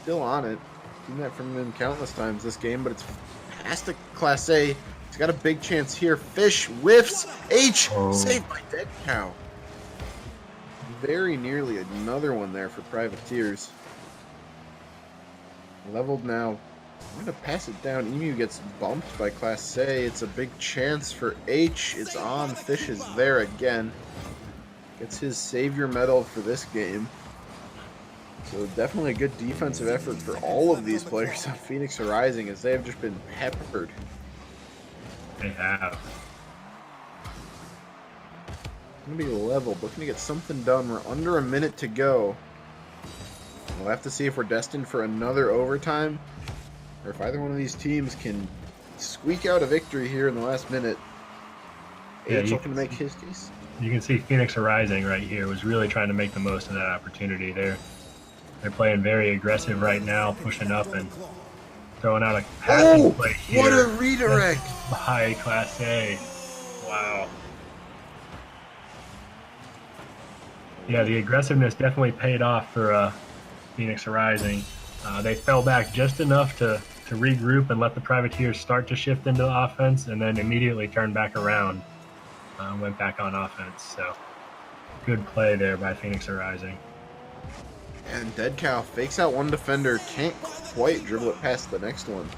still on it. Seen that from him countless times this game, but it's past the Class A. He's got a big chance here. Fish whiffs. H saved by Dead Cow. Very nearly another one there for Privateers. Leveled now. I'm going to pass it down. Emu gets bumped by Class A. It's a big chance for H. It's on. Fish is there again. Gets his savior medal for this game. So definitely a good defensive effort for all of these players on Phoenix Rising as they have just been peppered. They have. Going to be level, looking to get something done. We're under a minute to go. We'll have to see if we're destined for another overtime, or if either one of these teams can squeak out a victory here in the last minute. Yeah, H looking to make his case. You can see Phoenix Rising right here was really trying to make the most of that opportunity. They're playing very aggressive right now, pushing up and throwing out a passing play here. What a redirect! By Class A. Wow. Yeah, the aggressiveness definitely paid off for Phoenix Rising. They fell back just enough to regroup and let the Privateers start to shift into the offense and then immediately turn back around. Went back on offense. So good play there by Phoenix Rising. And Dead Cow fakes out one defender, can't quite dribble it past the next one.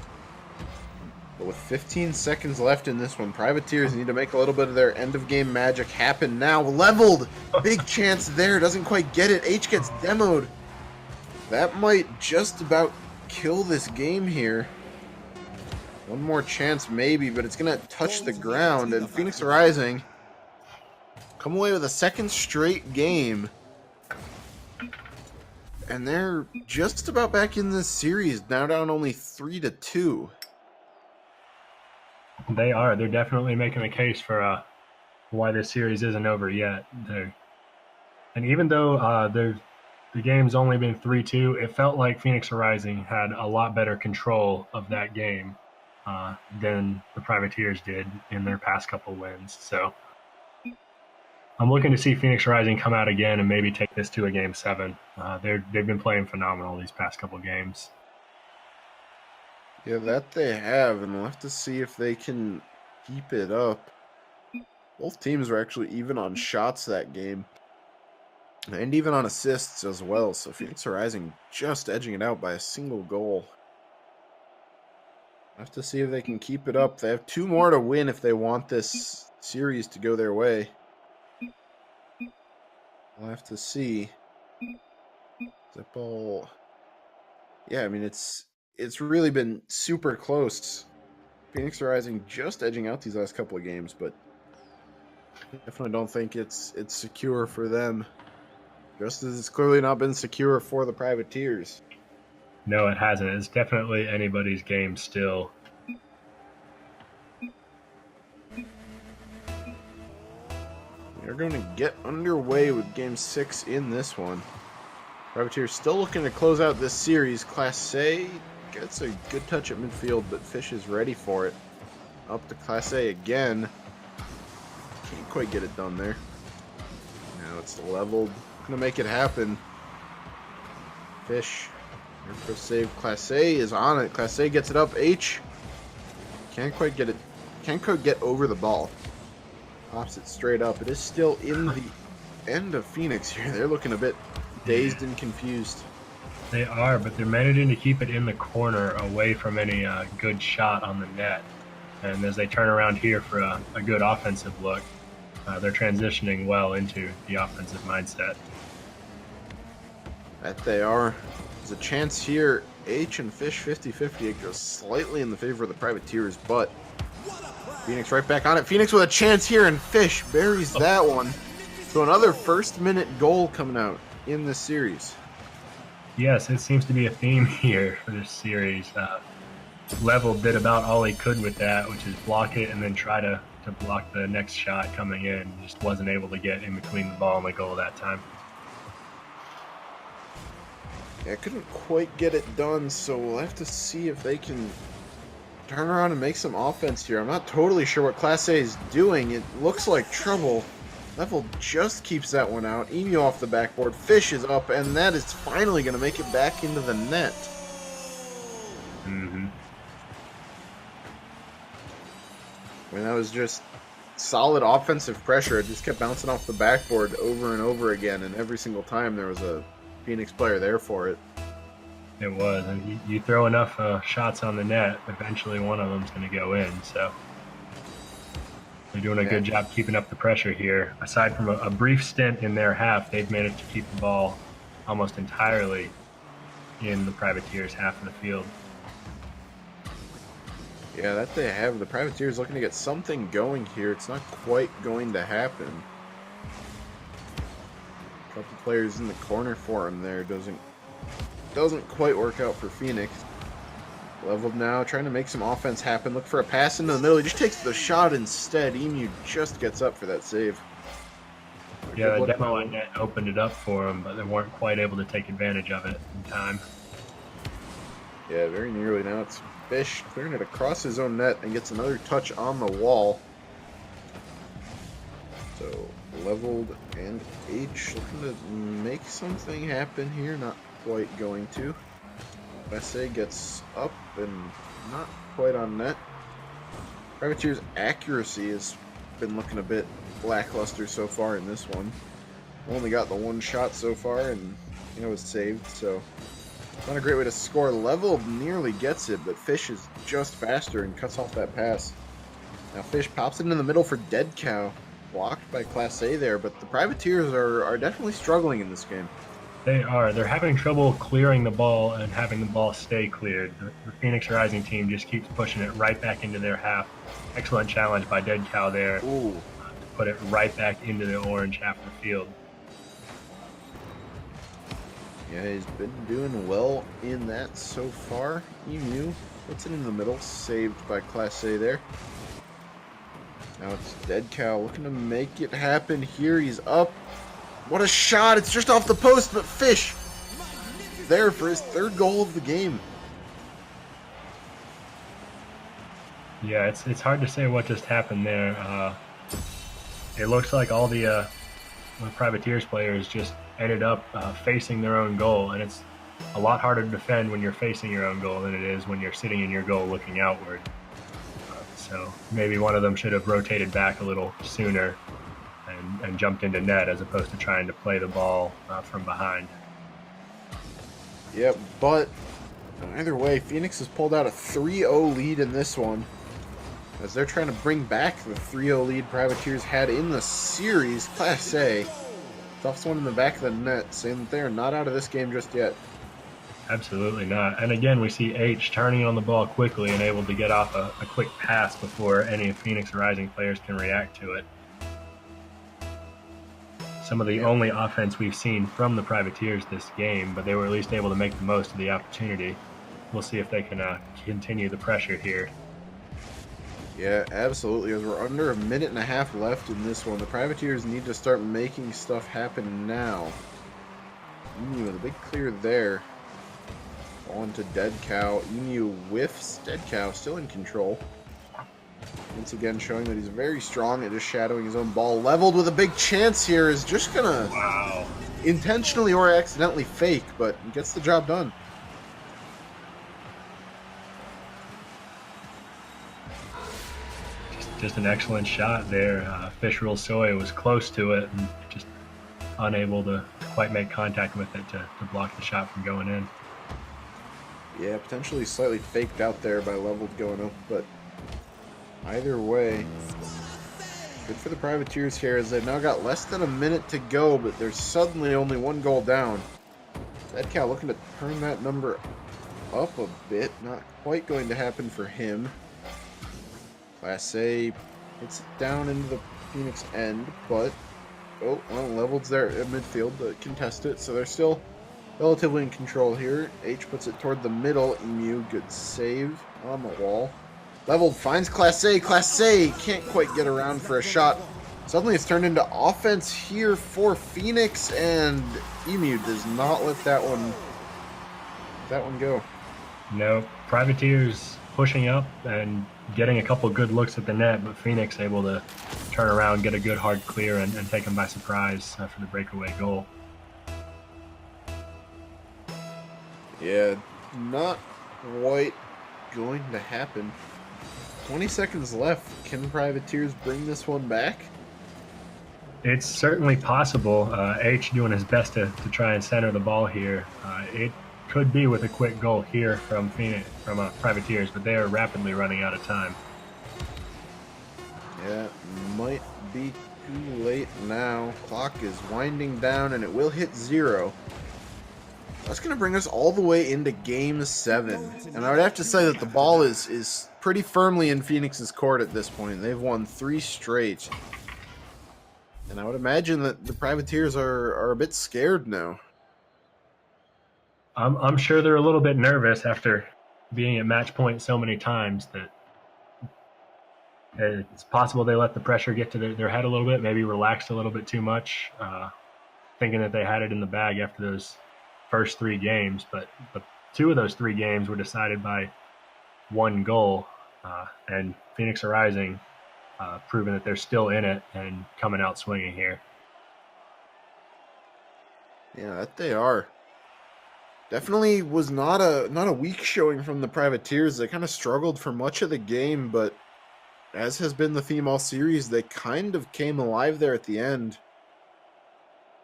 But with 15 seconds left in this one, Privateers need to make a little bit of their end-of-game magic happen now. Leveled! Big chance there, doesn't quite get it. H gets demoed. That might just about kill this game here. One more chance maybe, but it's going to touch the ground. And Phoenix Rising come away with a second straight game. And they're just about back in this series, now down only 3-2. They are. They're definitely making a case for why this series isn't over yet. And even though the game's only been 3-2, it felt like Phoenix Rising had a lot better control of that game than the Privateers did in their past couple wins. So I'm looking to see Phoenix Rising come out again and maybe take this to a Game 7. They've been playing phenomenal these past couple games. Yeah, that they have, and we'll have to see if they can keep it up. Both teams were actually even on shots that game, and even on assists as well, so Phoenix Rising just edging it out by a single goal. We'll have to see if they can keep it up. They have 2 more to win if they want this series to go their way. We'll have to see. That ball... Yeah, I mean, it's really been super close. Phoenix Rising just edging out these last couple of games, but definitely don't think it's secure for them. Just as it's clearly not been secure for the Privateers. No, it hasn't. It's definitely anybody's game still. They're going to get underway with Game 6 in this one. Privateers still looking to close out this series. Class A gets a good touch at midfield, but Fish is ready for it. Up to Class A again. Can't quite get it done there. Now it's leveled. Gonna make it happen. Fish. Aircraft save. Class A is on it. Class A gets it up. H. Can't quite get it. Can't quite get over the ball. Pops it straight up. It is still in the end of Phoenix here. They're looking a bit dazed and confused. They are, but they're managing to keep it in the corner away from any good shot on the net. And as they turn around here for a good offensive look, they're transitioning well into the offensive mindset. That they are. There's a chance here. H and Fish 50-50. It goes slightly in the favor of the Privateers, but Phoenix right back on it. Phoenix with a chance here, and Fish buries that one. So another first-minute goal coming out in this series. Yes, it seems to be a theme here for this series. Level did about all he could with that, which is block it and then try to block the next shot coming in. Just wasn't able to get in between the ball and the goal that time. Yeah, couldn't quite get it done, so we'll have to see if they can turn around and make some offense here. I'm not totally sure what Class A is doing. It looks like trouble. Level just keeps that one out. Emu off the backboard. Fish is up, and that is finally going to make it back into the net. Mm-hmm. I mean, that was just solid offensive pressure. It just kept bouncing off the backboard over and over again, and every single time there was a Phoenix player there for it. It was, and you throw enough shots on the net, eventually one of them's going to go in. So they're doing a good job keeping up the pressure here. Aside from a brief stint in their half, they've managed to keep the ball almost entirely in the Privateers' half of the field. Yeah, that they have. The Privateers looking to get something going here. It's not quite going to happen. A couple players in the corner for him there. Doesn't quite work out for Phoenix. Leveled now, trying to make some offense happen. Look for a pass into the middle. He just takes the shot instead. Emu just gets up for that save. Yeah, the demo on net opened it up for them, but they weren't quite able to take advantage of it in time. Yeah, very nearly. Now it's Fish clearing it across his own net and gets another touch on the wall. So leveled and H looking to make something happen here. Not quite going to. SA gets up and not quite on net. Privateer's accuracy has been looking a bit lackluster so far in this one. Only got the one shot so far, and it was saved, so not a great way to score. Level nearly gets it, but Fish is just faster and cuts off that pass. Now Fish pops it in the middle for Dead Cow. Blocked by Class A there, but the Privateers are definitely struggling in this game. They are. They're having trouble clearing the ball and having the ball stay cleared. The Phoenix Rising team just keeps pushing it right back into their half. Excellent challenge by Dead Cow there. Ooh. To put it right back into the orange half of the field. Yeah, he's been doing well in that so far. Emu puts it in the middle, saved by Class A there. Now it's Dead Cow looking to make it happen here. He's up. What a shot! It's just off the post, but Fish there for his third goal of the game. Yeah, it's hard to say what just happened there. It looks like all the Privateers players just ended up facing their own goal, and it's a lot harder to defend when you're facing your own goal than it is when you're sitting in your goal looking outward. So maybe one of them should have rotated back a little sooner and jumped into net as opposed to trying to play the ball from behind. Yep, but either way, Phoenix has pulled out a 3-0 lead in this one, as they're trying to bring back the 3-0 lead Privateers had in the series. Class A, toughest one in the back of the net, saying that they are not out of this game just yet. Absolutely not. And again, we see H turning on the ball quickly and able to get off a quick pass before any Phoenix Rising players can react to it. some of the only offense we've seen from the Privateers this game, but they were at least able to make the most of the opportunity. We'll see if they can continue the pressure here. Yeah, absolutely. As we're under a minute and a half left in this one, the Privateers need to start making stuff happen now. Emu with a big clear there. On to Dead Cow. Emu whiffs. Dead Cow still in control. Once again showing that he's very strong at just shadowing his own ball. Leveled with a big chance here is just gonna intentionally or accidentally fake, but he gets the job done. Just an excellent shot there. Fish Roll Soy was close to it and just unable to quite make contact with it to block the shot from going in. Yeah, potentially slightly faked out there by Leveled going up, but either way, good for the Privateers here as they've now got less than a minute to go, but there's suddenly only one goal down. Dead Cow looking to turn that number up a bit. Not quite going to happen for him. Class A hits it down into the Phoenix end, but oh, well, Leveled's there at midfield to contest it, so they're still relatively in control here. H puts it toward the middle. Emu, good save on the wall. Leveled finds Class A. Class A can't quite get around for a shot. Suddenly it's turned into offense here for Phoenix, and Emu does not let that one go. No, Privateers pushing up and getting a couple good looks at the net, but Phoenix able to turn around, get a good hard clear, and take them by surprise for the breakaway goal. Yeah, not quite going to happen. 20 seconds left. Can Privateers bring this one back? It's certainly possible. H doing his best to try and center the ball here. It could be with a quick goal here from Privateers, but they are rapidly running out of time. Yeah, might be too late now. Clock is winding down, and it will hit 0. That's going to bring us all the way into Game 7. And I would have to say that the ball is pretty firmly in Phoenix's court at this point. They've won 3 straight. And I would imagine that the Privateers are a bit scared now. I'm sure they're a little bit nervous after being at match point so many times that it's possible they let the pressure get to their head a little bit, maybe relaxed a little bit too much, thinking that they had it in the bag after those first 3 games. But 2 of those 3 games were decided by 1 goal, and Phoenix Rising proving that they're still in it and coming out swinging here. Yeah, that they are. Definitely was not a weak showing from the Privateers. They kind of struggled for much of the game, but as has been the theme all series, they kind of came alive there at the end.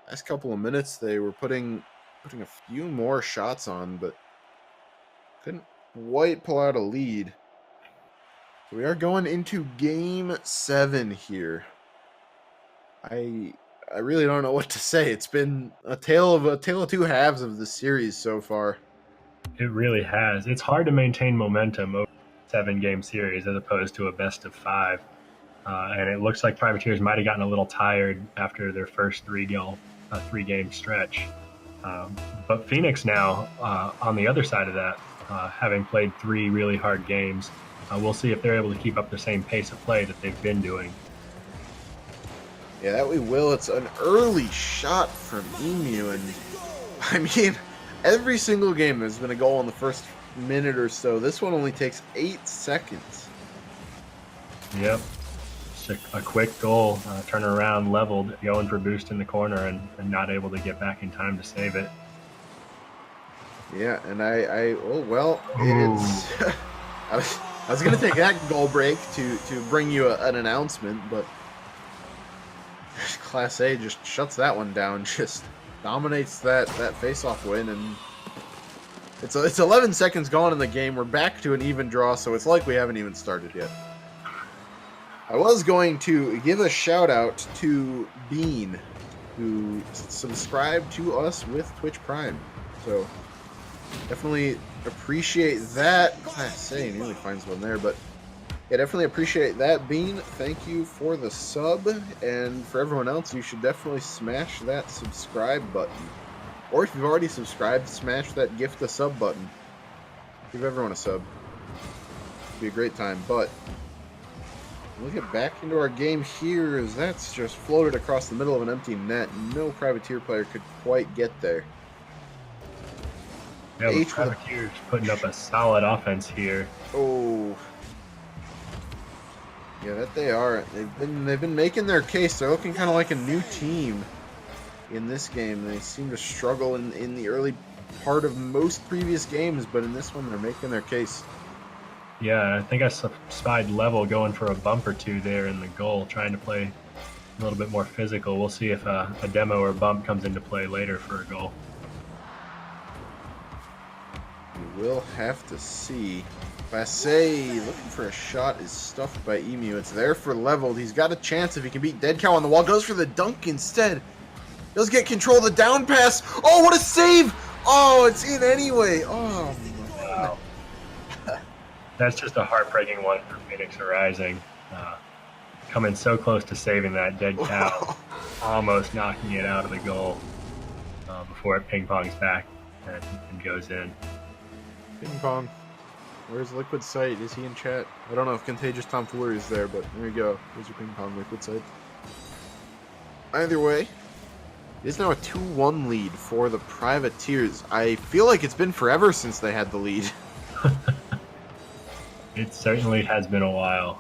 Last couple of minutes, they were putting a few more shots on, but couldn't quite pull out a lead. So we are going into Game 7 here. I really don't know what to say. It's been a tale of 2 halves of the series so far. It really has. It's hard to maintain momentum over a 7-game series as opposed to a best of 5. And it looks like Privateers might have gotten a little tired after their first 3-game stretch. But Phoenix now, on the other side of that, having played 3 really hard games, we'll see if they're able to keep up the same pace of play that they've been doing. Yeah, that we will. It's an early shot from Emu, and I mean, every single game there's been a goal in the first minute or so. This one only takes 8 seconds. Yep. Just a quick goal, turn around, leveled, going for boost in the corner, and not able to get back in time to save it. Yeah, and it's I was going to take that goal break to bring you an announcement, but Class A just shuts that one down, just dominates that face-off win, and it's 11 seconds gone in the game. We're back to an even draw, so it's like we haven't even started yet. I was going to give a shout-out to Bean, who subscribed to us with Twitch Prime, so definitely appreciate that. Class A nearly finds one there, but Yeah, definitely appreciate that, Bean. Thank you for the sub, and for everyone else, you should definitely smash that subscribe button. Or if you've already subscribed, smash that gift a sub button. Give everyone a sub. It'd be a great time, but we'll get back into our game here, as that's just floated across the middle of an empty net. No privateer player could quite get there. Yeah, the H with a... Privateers putting up a solid offense here. Oh... Yeah, that they are. They've been making their case. They're looking kind of like a new team in this game. They seem to struggle in the early part of most previous games, but in this one they're making their case. Yeah, I think I spied Level going for a bump or two there in the goal, trying to play a little bit more physical. We'll see if a demo or bump comes into play later for a goal. We will have to see. Basse looking for a shot is stuffed by Emu. It's there for Leveled. He's got a chance if he can beat Dead Cow on the wall. Goes for the dunk instead. Does get control of the down pass. Oh, what a save! Oh, it's in anyway. Oh, wow. That's just a heartbreaking one for Phoenix Rising. Coming so close to saving that Dead Cow. Almost knocking it out of the goal before it ping-pongs back and goes in. Ping-pong. Where's Liquid Sight? Is he in chat? I don't know if Contagious Tomfoolery is there, but there you go. There's your ping-pong, Liquid Sight. Either way, it is now a 2-1 lead for the Privateers. I feel like it's been forever since they had the lead. It certainly has been a while,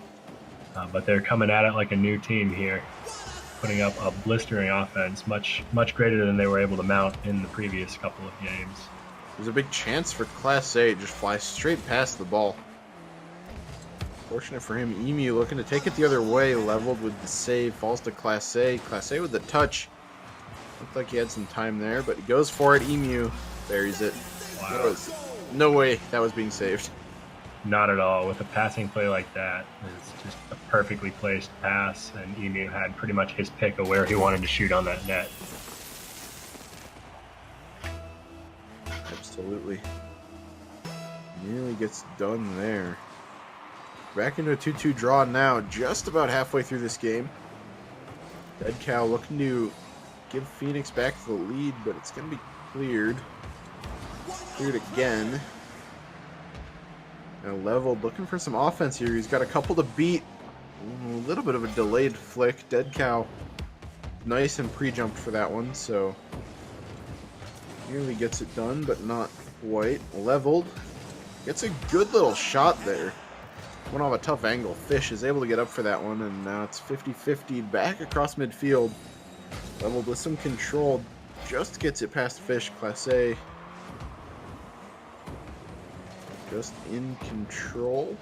but they're coming at it like a new team here, putting up a blistering offense, much greater than they were able to mount in the previous couple of games. There's a big chance for Class A, just flies straight past the ball. Fortunate for him, Emu looking to take it the other way, leveled with the save, falls to Class A. Class A with the touch. Looked like he had some time there, but he goes for it. Emu buries it. Wow. No way that was being saved. Not at all. With a passing play like that, it's just a perfectly placed pass, and Emu had pretty much his pick of where he wanted to shoot on that net. Absolutely. Nearly gets done there. Back into a 2-2 draw now, just about halfway through this game. Dead Cow looking to give Phoenix back the lead, but it's going to be cleared. Cleared again. Now Leveled, looking for some offense here. He's got a couple to beat. A little bit of a delayed flick. Dead Cow, nice and pre-jumped for that one, so nearly gets it done, but not quite. Leveled, gets a good little shot there. Went off a tough angle. Fish is able to get up for that one, and now it's 50-50 back across midfield. Leveled with some control, just gets it past Fish. Class A just in control.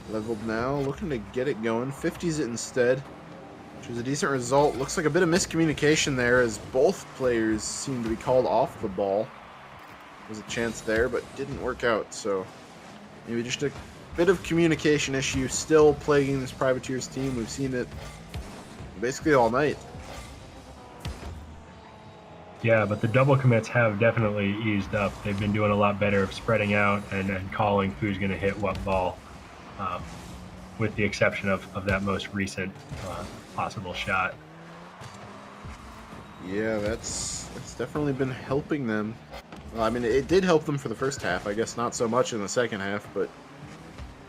Leveled now, looking to get it going. 50s it instead, which is a decent result. Looks like a bit of miscommunication there, as both players seem to be called off the ball. There was a chance there, but didn't work out, so maybe just a bit of communication issue still plaguing this Privateers team. We've seen it basically all night. Yeah, but the double commits have definitely eased up. They've been doing a lot better of spreading out and calling who's going to hit what ball, with the exception of that most recent possible shot. Yeah, that's definitely been helping them. Well, I mean, it did help them for the first half. I guess not so much in the second half, but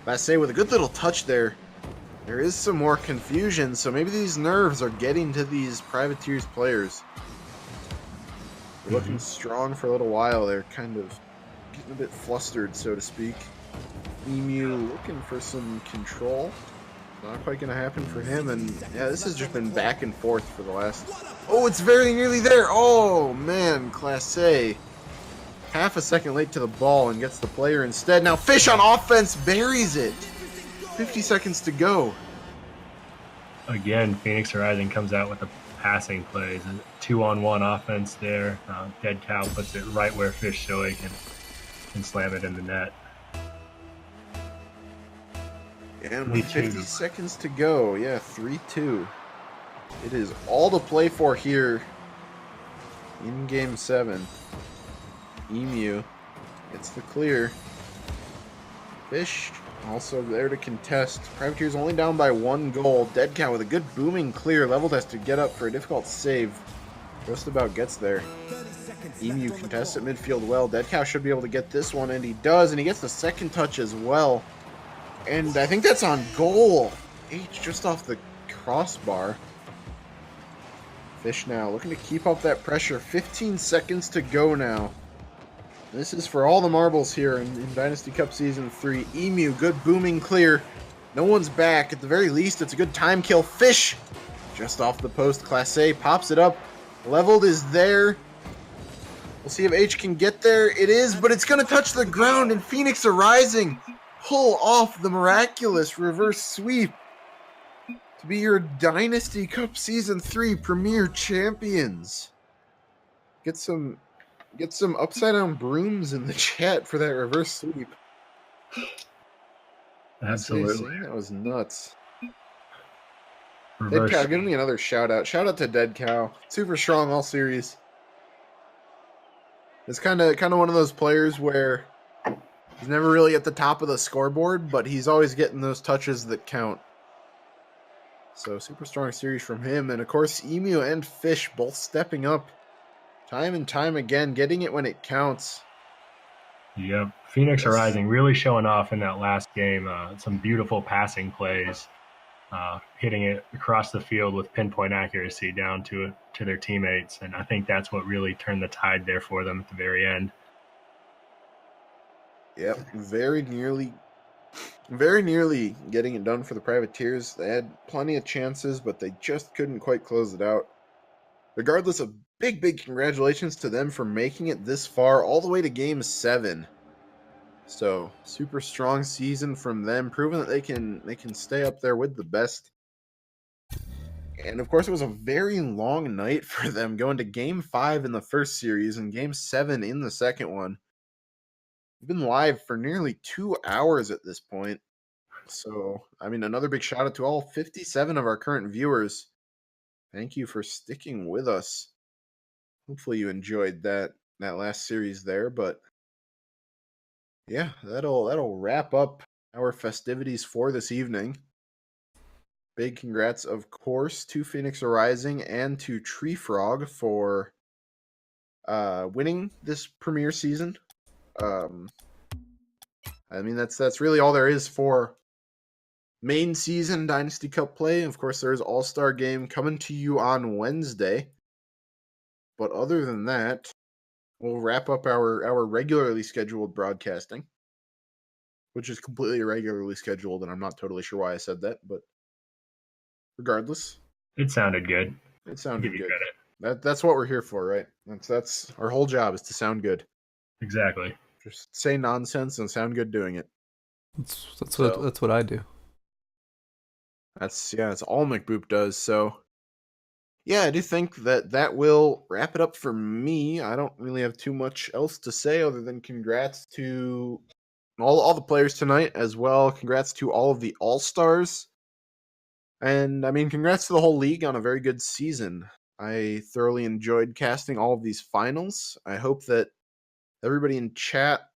Basse with a good little touch there. There is some more confusion, so maybe these nerves are getting to these Privateers players. They're looking strong for a little while. They're kind of getting a bit flustered, so to speak. Emu looking for some control. Not quite going to happen for him, and yeah, this has just been back and forth for the last... Oh, it's very nearly there! Oh, man, Class A. Half a second late to the ball and gets the player instead. Now Fish on offense buries it! 50 seconds to go. Again, Phoenix Rising comes out with a passing plays, a 2-on-1 offense there. Dead Cow puts it right where Fish so he can slam it in the net. And with 50 seconds to go, yeah, 3-2. It is all to play for here in Game 7. Emu gets the clear. Fish Also there to contest. Privateers only down by 1 goal. Dead Cow with a good booming clear. Level test to get up for a difficult save. Just about gets there. Emu contests at midfield well. Dead Cow should be able to get this one, and he does, and he gets the second touch as well. And I think that's on goal. H just off the crossbar. Fish now looking to keep up that pressure. 15 seconds to go now. This is for all the marbles here in Dynasty Cup Season 3. Emu, good booming clear. No one's back. At the very least, it's a good time kill. Fish, just off the post. Class A pops it up. Leveled is there. We'll see if H can get there. It is, but it's going to touch the ground, and Phoenix Arising pull off the miraculous reverse sweep to be your Dynasty Cup Season 3 Premier Champions. Get some upside down brooms in the chat for that reverse sweep. Absolutely. That was nuts. Reverse. Dead Cow, give me another shout out. Shout out to Dead Cow. Super strong all series. It's kind of one of those players where he's never really at the top of the scoreboard, but he's always getting those touches that count. So super strong series from him. And of course, Emu and Fish both stepping up time and time again, getting it when it counts. Yep. Phoenix Arising really showing off in that last game. Some beautiful passing plays, hitting it across the field with pinpoint accuracy down to their teammates. And I think that's what really turned the tide there for them at the very end. Yep, very nearly getting it done for the Privateers. They had plenty of chances, but they just couldn't quite close it out. Regardless, a big congratulations to them for making it this far, all the way to Game 7. So, super strong season from them, proving that they can stay up there with the best. And of course, it was a very long night for them, going to Game 5 in the first series and Game 7 in the second one. We've been live for nearly 2 hours at this point. So, I mean, another big shout out to all 57 of our current viewers. Thank you for sticking with us. Hopefully you enjoyed that last series there, but yeah, that'll wrap up our festivities for this evening. Big congrats, of course, to Phoenix Arising and to Tree Frog for winning this premiere season. I mean, that's really all there is for main season Dynasty Cup play. Of course, there's All-Star Game coming to you on Wednesday. But other than that, we'll wrap up our regularly scheduled broadcasting, which is completely irregularly scheduled, and I'm not totally sure why I said that, but regardless. It sounded good. It sounded good. That's what we're here for, right? That's our whole job, is to sound good. Exactly. Just say nonsense and sound good doing it. That's what I do. That's all McBoop does. So yeah, I do think that will wrap it up for me. I don't really have too much else to say other than congrats to all the players tonight as well. Congrats to all of the All-Stars. And I mean, congrats to the whole league on a very good season. I thoroughly enjoyed casting all of these finals. I hope that everybody in chat